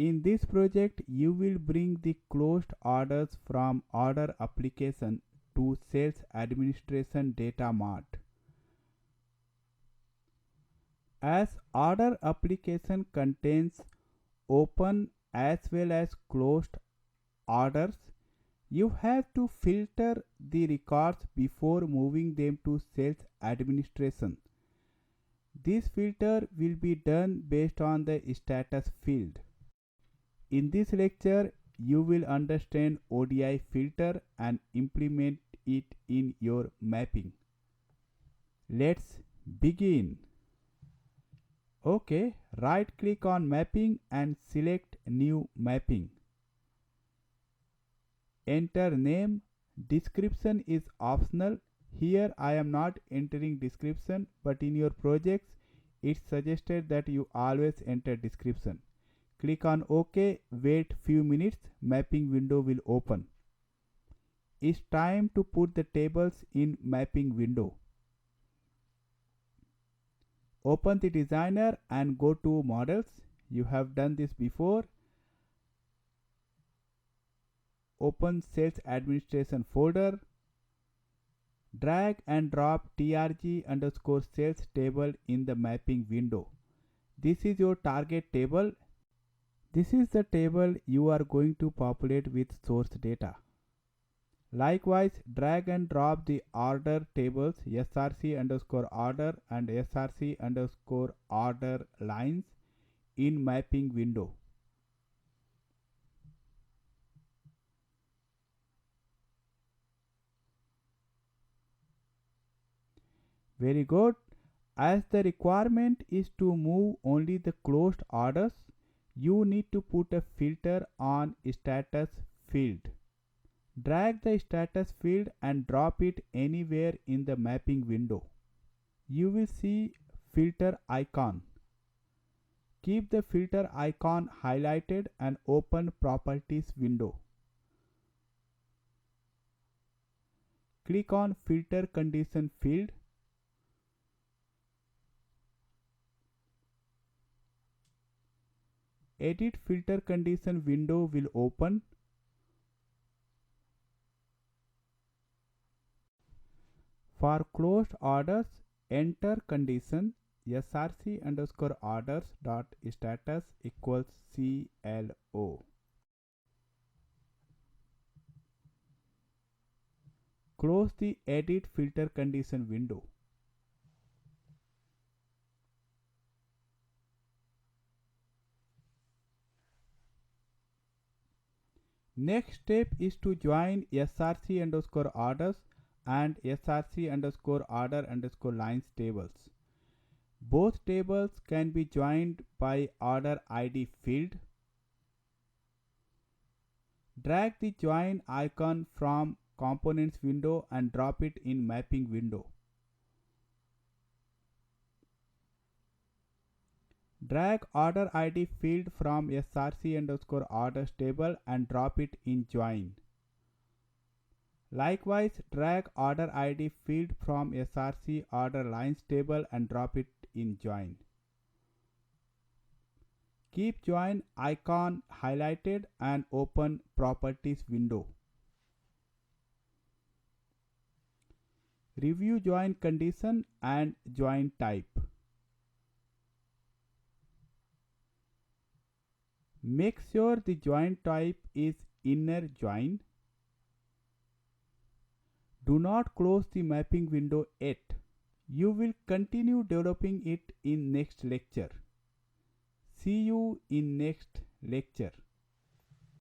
In this project, you will bring the closed orders from order application to sales administration data mart. As order application contains open as well as closed orders, you have to filter the records before moving them to sales administration. This filter will be done based on the status field. In this lecture, you will understand ODI filter and implement it in your mapping. Let's begin. OK, right click on mapping and select new mapping. Enter name. Description is optional. Here I am not entering description, but in your projects it's suggested that you always enter description. Click on OK, wait few minutes, mapping window will open. It's time to put the tables in mapping window. Open the designer and go to models. You have done this before. Open sales administration folder. Drag and drop trg underscore sales table in the mapping window. This is your target table. This is the table you are going to populate with source data. Likewise, drag and drop the order tables src underscore order and src underscore order lines in mapping window. Very good. As the requirement is to move only the closed orders, you need to put a filter on status field. Drag the status field and drop it anywhere in the mapping window. You will see filter icon. Keep the filter icon highlighted and open properties window. Click on filter condition field. Edit filter condition window will open. For closed orders, enter condition src underscore orders dot status equals CLO. Close the edit filter condition window. Next step is to join src underscore orders and src underscore order underscore lines tables. Both tables can be joined by order ID field. Drag the join icon from components window and drop it in mapping window. Drag order ID field from src underscore orders table and drop it in join. Likewise, drag order ID field from src order lines table and drop it in join. Keep join icon highlighted and open properties window. Review join condition and join type. Make sure the join type is inner join. Do not close the mapping window yet. You will continue developing it in next lecture. See you in next lecture.